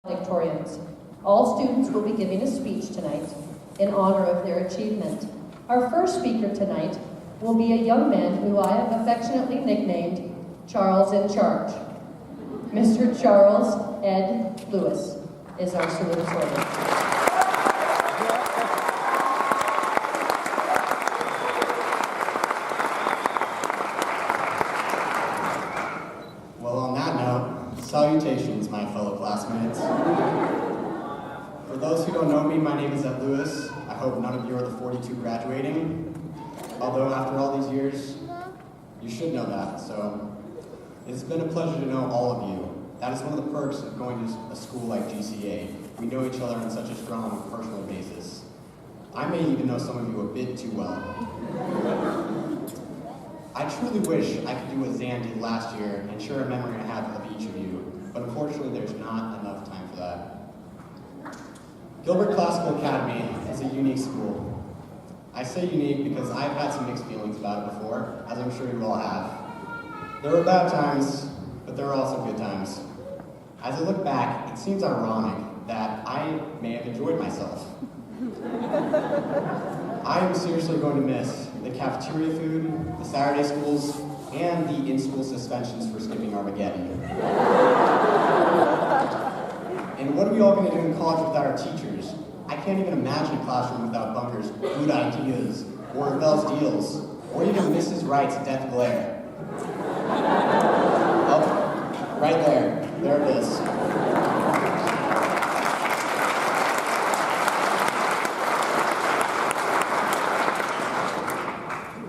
valedictorians. All students will be giving a speech tonight in honor of their achievement. Our first speaker tonight will be a young man who I have affectionately nicknamed Charles in Charge. Mr. Charles Ed Lewis is our salutatorian. Salutations, my fellow classmates. For those who don't know me, my name is Ed Lewis. I hope none of you are the 42 graduating. Although after all these years, you should know that. So it's been a pleasure to know all of you. That is one of the perks of going to a school like GCA. We know each other on such a strong personal basis. I may even know some of you a bit too well. I truly wish I could do what Zan did last year and share a memory I have of each of you, but unfortunately there's not enough time for that. Gilbert Classical Academy is a unique school. I say unique because I've had some mixed feelings about it before, as I'm sure you all have. There were bad times, but there were also good times. As I look back, it seems ironic that I may have enjoyed myself. I am seriously going to miss the cafeteria food, the Saturday schools, and the in-school suspensions for skipping Armageddon. And what are we all going to do in college without our teachers? I can't even imagine a classroom without Bunker's good ideas, or Ravel's deals, or even Mrs. Wright's death glare. Oh, right there. There it is.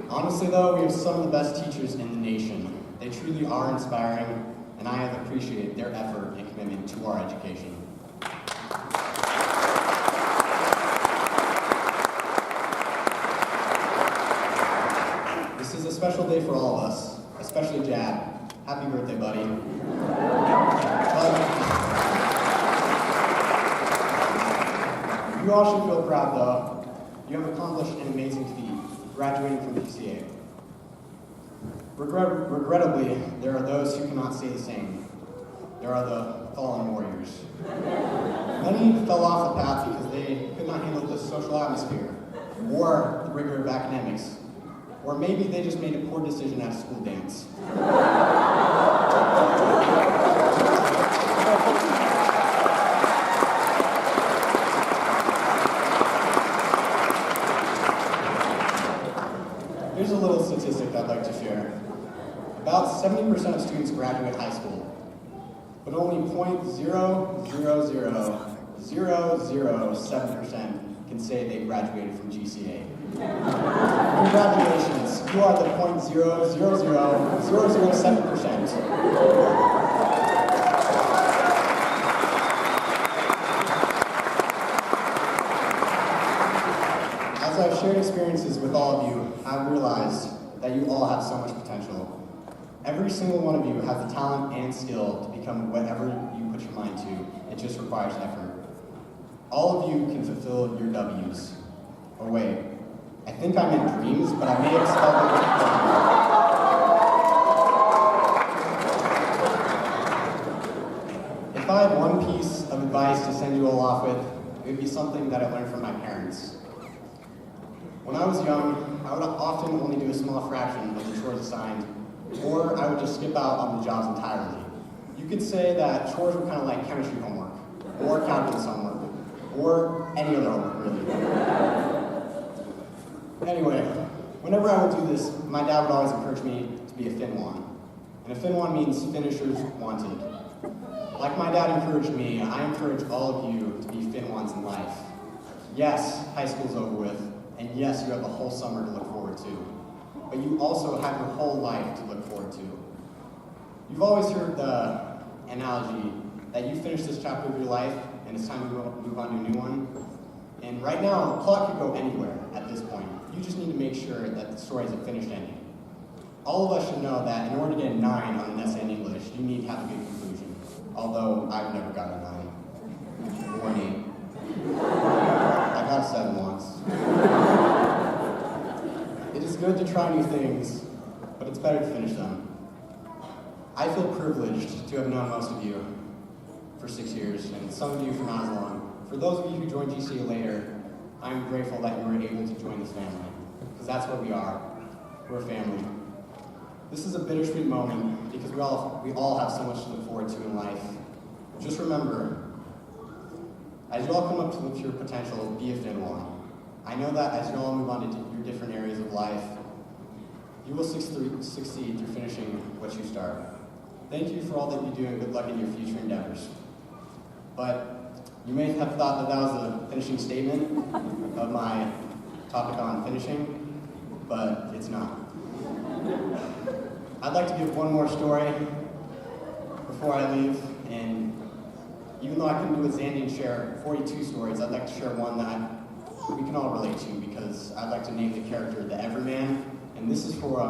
Honestly though, we have some of the best teachers in the nation. They truly are inspiring, and I have appreciated their effort and commitment to our education. This is a special day for all of us, especially Jad. Happy birthday, buddy. You all should feel proud though. You have accomplished an amazing feat, graduating from GCA. Regrettably, there are those who cannot say the same. There are the fallen warriors. Many fell off the path because they could not handle the social atmosphere, or the rigor of academics, or maybe they just made a poor decision at a school dance. Here's a little statistic I'd like to share. About 70% of students graduate high school, but only 0.0000007% can say they graduated from GCA. Congratulations, you are the 0.0000007%. As I've shared experiences with all of you, I've realized that you all have so much potential. Every single one of you has the talent and skill to become whatever you put your mind to. It just requires effort. All of you can fulfill your W's. Or wait, I think I meant dreams, but I may have spelled it. If I had one piece of advice to send you all off with, it would be something that I learned from my parents. When I was young, I would often only do a small fraction of the chores assigned, or I would just skip out on the jobs entirely. You could say that chores were kind of like chemistry homework, or calculus homework, or any other homework, really. Anyway, whenever I would do this, my dad would always encourage me to be a FinWan. And a FinWan means finishers wanted. Like my dad encouraged me, I encourage all of you to be FinWans in life. Yes, high school's over with, and yes, you have a whole summer to look forward to. But you also have your whole life to look forward to. You've always heard the analogy that you finish this chapter of your life and it's time to move on to a new one. And right now, the plot could go anywhere at this point. You just need to make sure that the story has a finished ending. All of us should know that in order to get a 9 on an essay in English, you need to have a good conclusion. Although I've never gotten a 9 or an 8. I got a 7 once. It is good to try new things, but it's better to finish them. I feel privileged to have known most of you. For for 6 years, and some of you for not as long. For those of you who joined GCA later, I'm grateful that you were able to join this family, because that's what we are. We're a family. This is a bittersweet moment because we all have so much to look forward to in life. Just remember, as you all come up to your potential, be a Finwan. I know that as you all move on to your different areas of life, you will succeed through finishing what you start. Thank you for all that you do and good luck in your future endeavors. But you may have thought that that was the finishing statement of my topic on finishing, but it's not. I'd like to give one more story before I leave, and even though I couldn't do with Zandy and share 42 stories, I'd like to share one that we can all relate to, because I'd like to name the character the Everyman, and this is for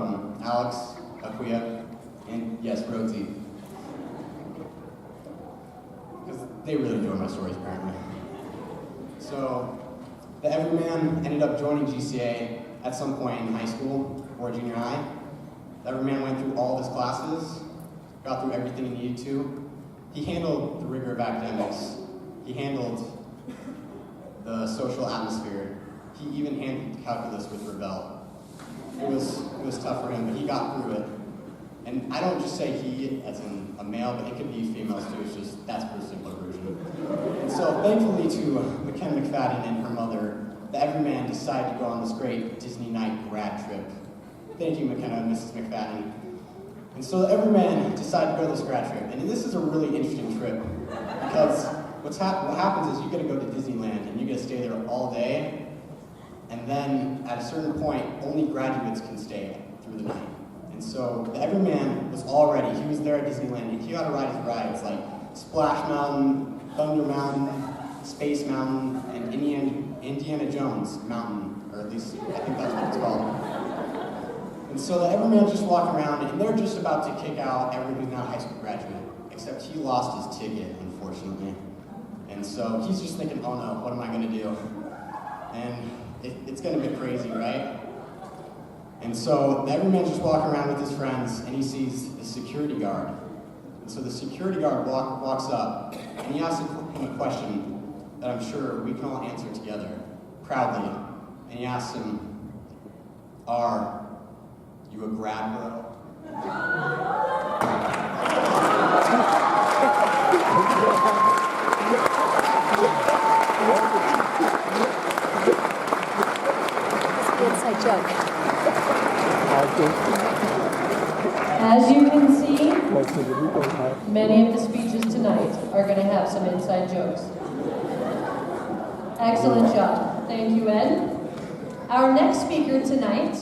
Alex, Akuya, and yes, Rhodesy. Because they really enjoy my stories, apparently. So, the Everyman ended up joining GCA at some point in high school or junior high. The Everyman went through all of his classes, got through everything he needed to. He handled the rigor of academics. He handled the social atmosphere. He even handled calculus with Rebel. It was tough for him, but he got through it. And I don't just say he as in a male, but it could be females too. It's just, that's the simpler version. And so thankfully to McKenna McFadden and her mother, the Everyman decided to go on this great Disney night grad trip. Thank you, McKenna and Mrs. McFadden. And so the Everyman decided to go to this grad trip. And this is a really interesting trip, because what happens is you get to go to Disneyland and you get to stay there all day, and then at a certain point, only graduates can stay through the night. And so the Everyman was all ready. He was there at Disneyland, and he got to ride his rides like Splash Mountain, Thunder Mountain, Space Mountain, and Indiana Jones Mountain, or at least I think that's what it's called. And so the Everyman just walked around, and they're just about to kick out everyone who's not a high school graduate, except he lost his ticket, unfortunately. And so he's just thinking, oh no, what am I going to do? And it's going to be crazy, right? And so the Everyman's just walking around with his friends, and he sees the security guard. And so the security guard walks up, and he asks him a question that I'm sure we can all answer together, proudly. And he asks him, "Are you a grad bro?" Inside joke. As you can see, many of the speeches tonight are going to have some inside jokes. Excellent job. Thank you, Ed. Our next speaker tonight